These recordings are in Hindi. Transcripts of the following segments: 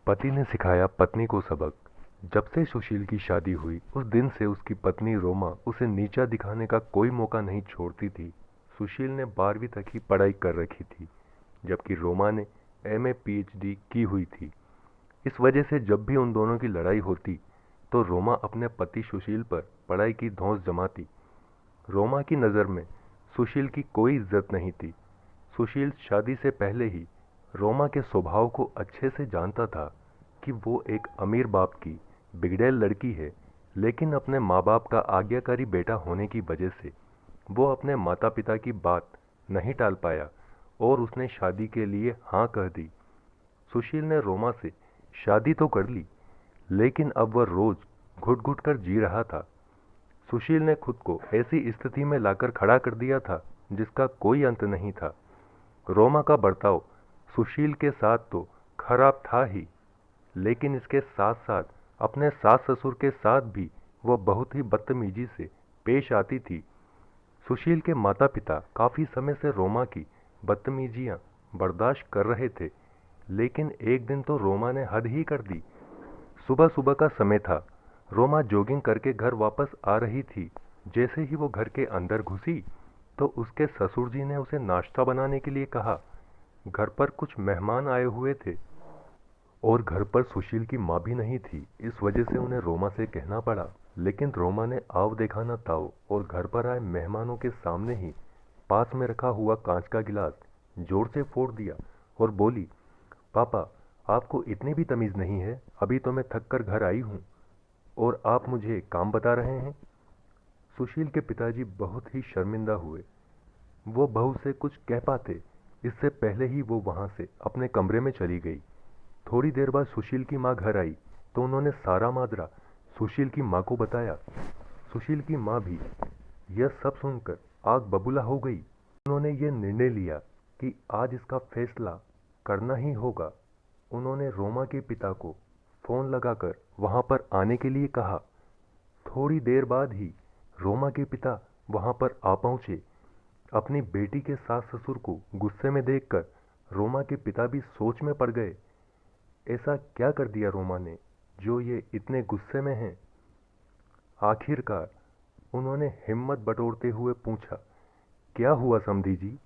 पति ने सिखाया पत्नी को सबक। जब से सुशील की शादी हुई उस दिन से उसकी पत्नी रोमा उसे नीचा दिखाने का कोई मौका नहीं छोड़ती थी। सुशील ने 12वीं तक ही पढ़ाई कर रखी थी, जबकि रोमा ने एमए पीएचडी की हुई थी। इस वजह से जब भी उन दोनों की लड़ाई होती तो रोमा अपने पति सुशील पर पढ़ाई की धौंस जमाती। रोमा की नज़र में सुशील की कोई इज्जत नहीं थी। सुशील शादी से पहले ही रोमा के स्वभाव को अच्छे से जानता था कि वो एक अमीर बाप की बिगड़ैल लड़की है, लेकिन अपने माँ बाप का आज्ञाकारी बेटा होने की वजह से वो अपने माता पिता की बात नहीं टाल पाया और उसने शादी के लिए हाँ कह दी। सुशील ने रोमा से शादी तो कर ली, लेकिन अब वह रोज घुट घुट कर जी रहा था। सुशील ने खुद को ऐसी स्थिति में लाकर खड़ा कर दिया था जिसका कोई अंत नहीं था। रोमा का बर्ताव सुशील के साथ तो खराब था ही, लेकिन इसके साथ साथ अपने सास ससुर के साथ भी वह बहुत ही बदतमीजी से पेश आती थी। सुशील के माता पिता काफी समय से रोमा की बदतमीजियां बर्दाश्त कर रहे थे, लेकिन एक दिन तो रोमा ने हद ही कर दी। सुबह सुबह का समय था। रोमा जॉगिंग करके घर वापस आ रही थी। जैसे ही वो घर के अंदर घुसी तो उसके ससुर जी ने उसे नाश्ता बनाने के लिए कहा। घर पर कुछ मेहमान आए हुए थे और घर पर सुशील की माँ भी नहीं थी। इस वजह से उन्हें रोमा से कहना पड़ा, लेकिन रोमा ने आव देखा न ताव और घर पर आए मेहमानों के सामने ही पास में रखा हुआ कांच का गिलास जोर से फोड़ दिया और बोली, पापा, आपको इतनी भी तमीज़ नहीं है? अभी तो मैं थक कर घर आई हूँ और आप मुझे काम बता रहे हैं। सुशील के पिताजी बहुत ही शर्मिंदा हुए। वो बहू से कुछ कह पाते इससे पहले ही वो वहां से अपने कमरे में चली गई। थोड़ी देर बाद सुशील की माँ घर आई तो उन्होंने सारा माजरा सुशील की माँ को बताया। सुशील की माँ भी यह सब सुनकर आग बबूला हो गई। उन्होंने ये निर्णय लिया कि आज इसका फैसला करना ही होगा। उन्होंने रोमा के पिता को फोन लगाकर वहां पर आने के लिए कहा। थोड़ी देर बाद ही रोमा के पिता वहां पर आ पहुंचे। अपनी बेटी के सास ससुर को गुस्से में देखकर रोमा के पिता भी सोच में पड़ गए। ऐसा क्या कर दिया रोमा ने जो ये इतने गुस्से में हैं? आखिरकार उन्होंने हिम्मत बटोरते हुए पूछा, क्या हुआ समधी जी?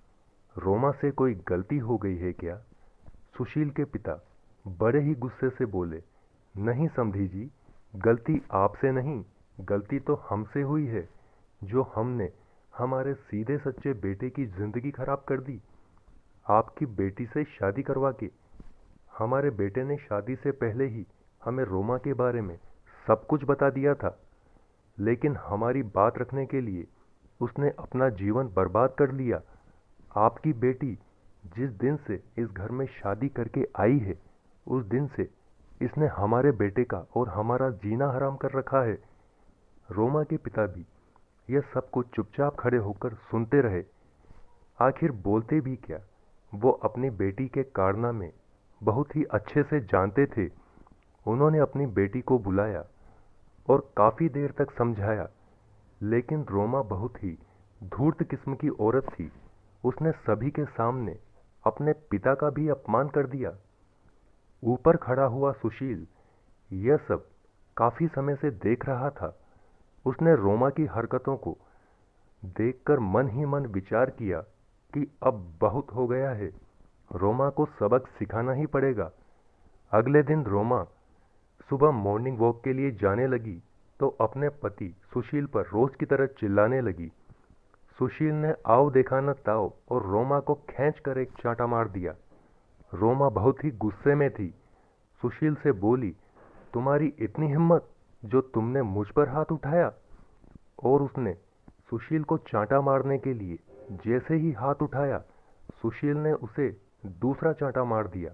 रोमा से कोई गलती हो गई है क्या? सुशील के पिता बड़े ही गुस्से से बोले, नहीं समधी जी, गलती आपसे नहीं, गलती तो हमसे हुई है, जो हमने हमारे सीधे सच्चे बेटे की जिंदगी खराब कर दी। आपकी बेटी से शादी करवा के हमारे बेटे ने शादी से पहले ही हमें रोमा के बारे में सब कुछ बता दिया था, लेकिन हमारी बात रखने के लिए उसने अपना जीवन बर्बाद कर लिया। आपकी बेटी जिस दिन से इस घर में शादी करके आई है, उस दिन से इसने हमारे बेटे का और हमारा जीना हराम कर रखा है। रोमा के पिता भी यह सब कुछ चुपचाप खड़े होकर सुनते रहे। आखिर बोलते भी क्या, वो अपनी बेटी के कारनामे बहुत ही अच्छे से जानते थे। उन्होंने अपनी बेटी को बुलाया और काफी देर तक समझाया, लेकिन रोमा बहुत ही धूर्त किस्म की औरत थी। उसने सभी के सामने अपने पिता का भी अपमान कर दिया। ऊपर खड़ा हुआ सुशील यह सब काफी समय से देख रहा था। उसने रोमा की हरकतों को देखकर मन ही मन विचार किया कि अब बहुत हो गया है, रोमा को सबक सिखाना ही पड़ेगा। अगले दिन रोमा सुबह मॉर्निंग वॉक के लिए जाने लगी तो अपने पति सुशील पर रोज की तरह चिल्लाने लगी। सुशील ने आओ देखा न ताओ और रोमा को खींचकर एक चांटा मार दिया। रोमा बहुत ही गुस्से में थी। सुशील से बोली, तुम्हारी इतनी हिम्मत जो तुमने मुझ पर हाथ उठाया? और उसने सुशील को चांटा मारने के लिए जैसे ही हाथ उठाया, सुशील ने उसे दूसरा चांटा मार दिया।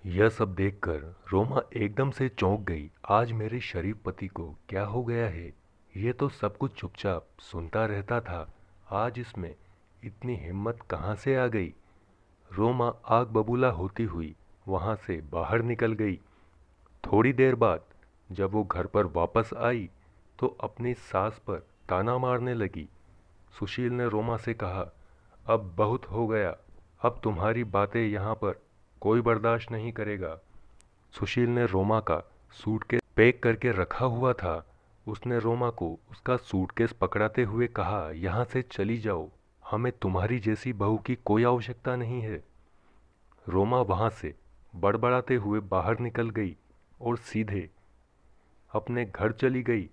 यह सब देखकर रोमा एकदम से चौंक गई। आज मेरे शरीफ पति को क्या हो गया है? ये तो सब कुछ चुपचाप सुनता रहता था, आज इसमें इतनी हिम्मत कहाँ से आ गई? रोमा आग बबूला होती हुई वहाँ से बाहर निकल गई। थोड़ी देर बाद जब वो घर पर वापस आई तो अपनी सास पर ताना मारने लगी। सुशील ने रोमा से कहा, अब बहुत हो गया, अब तुम्हारी बातें यहाँ पर कोई बर्दाश्त नहीं करेगा। सुशील ने रोमा का सूटकेस पैक करके रखा हुआ था। उसने रोमा को उसका सूटकेस पकड़ाते हुए कहा, यहाँ से चली जाओ, हमें तुम्हारी जैसी बहू की कोई आवश्यकता नहीं है। रोमा वहाँ से बड़बड़ाते हुए बाहर निकल गई और सीधे अपने घर चली गई।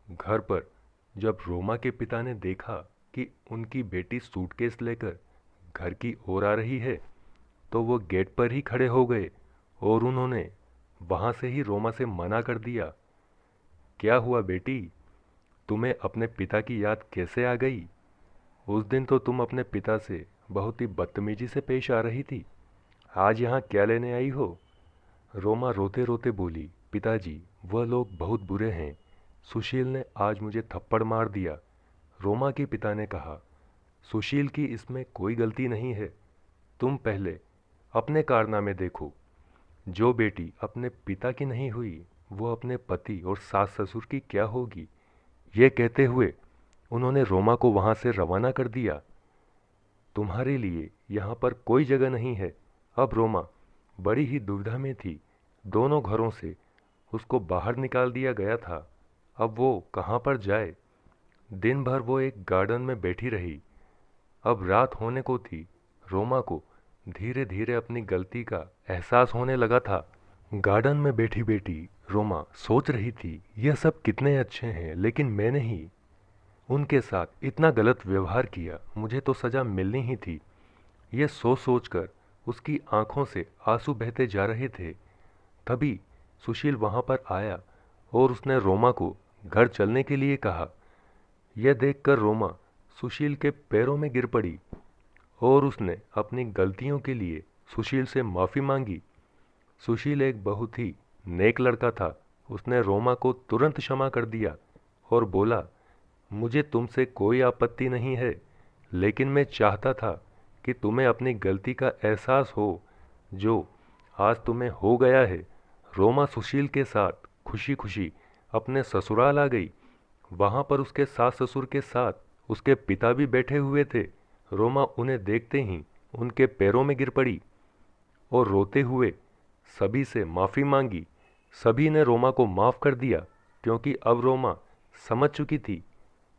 घर पर जब रोमा के पिता ने देखा कि उनकी बेटी सूटकेस लेकर घर की ओर आ रही है, तो वो गेट पर ही खड़े हो गए और उन्होंने वहाँ से ही रोमा से मना कर दिया। क्या हुआ बेटी, तुम्हें अपने पिता की याद कैसे आ गई? उस दिन तो तुम अपने पिता से बहुत ही बदतमीजी से पेश आ रही थी, आज यहाँ क्या लेने आई हो? रोमा रोते रोते बोली, पिताजी वह लोग बहुत बुरे हैं, सुशील ने आज मुझे थप्पड़ मार दिया। रोमा के पिता ने कहा, सुशील की इसमें कोई गलती नहीं है, तुम पहले अपने कारनामे देखो। जो बेटी अपने पिता की नहीं हुई वो अपने पति और सास ससुर की क्या होगी? ये कहते हुए उन्होंने रोमा को वहाँ से रवाना कर दिया। तुम्हारे लिए यहाँ पर कोई जगह नहीं है। अब रोमा बड़ी ही दुविधा में थी। दोनों घरों से उसको बाहर निकाल दिया गया था, अब वो कहाँ पर जाए? दिन भर वो एक गार्डन में बैठी रही। अब रात होने को थी। रोमा को धीरे धीरे अपनी गलती का एहसास होने लगा था। गार्डन में बैठी बैठी रोमा सोच रही थी, यह सब कितने अच्छे हैं, लेकिन मैंने ही उनके साथ इतना गलत व्यवहार किया, मुझे तो सज़ा मिलनी ही थी। ये सोच सोच कर उसकी आंखों से आंसू बहते जा रहे थे। तभी सुशील वहाँ पर आया और उसने रोमा को घर चलने के लिए कहा। यह देखकर रोमा सुशील के पैरों में गिर पड़ी और उसने अपनी गलतियों के लिए सुशील से माफ़ी मांगी। सुशील एक बहुत ही नेक लड़का था। उसने रोमा को तुरंत क्षमा कर दिया और बोला, मुझे तुमसे कोई आपत्ति नहीं है, लेकिन मैं चाहता था कि तुम्हें अपनी गलती का एहसास हो, जो आज तुम्हें हो गया है। रोमा सुशील के साथ खुशी खुशी अपने ससुराल आ गई। वहाँ पर उसके सास ससुर के साथ उसके पिता भी बैठे हुए थे। रोमा उन्हें देखते ही उनके पैरों में गिर पड़ी और रोते हुए सभी से माफ़ी मांगी। सभी ने रोमा को माफ़ कर दिया, क्योंकि अब रोमा समझ चुकी थी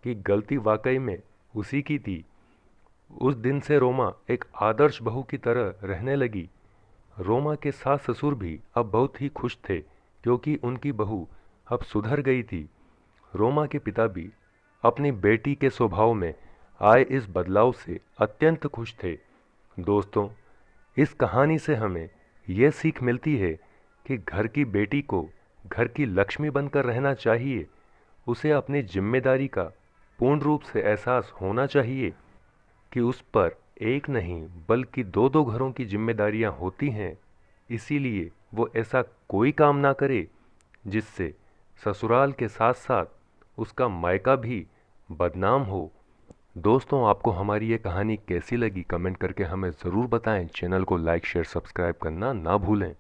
कि गलती वाकई में उसी की थी। उस दिन से रोमा एक आदर्श बहू की तरह रहने लगी। रोमा के सास ससुर भी अब बहुत ही खुश थे, क्योंकि उनकी बहू अब सुधर गई थी। रोमा के पिता भी अपनी बेटी के स्वभाव में आए इस बदलाव से अत्यंत खुश थे। दोस्तों, इस कहानी से हमें यह सीख मिलती है कि घर की बेटी को घर की लक्ष्मी बनकर रहना चाहिए। उसे अपनी जिम्मेदारी का पूर्ण रूप से एहसास होना चाहिए कि उस पर एक नहीं बल्कि दो दो घरों की जिम्मेदारियां होती हैं। इसीलिए वो ऐसा कोई काम ना करे जिससे ससुराल के साथ साथ उसका मायका भी बदनाम हो। दोस्तों, आपको हमारी ये कहानी कैसी लगी कमेंट करके हमें ज़रूर बताएं। चैनल को लाइक शेयर सब्सक्राइब करना ना भूलें।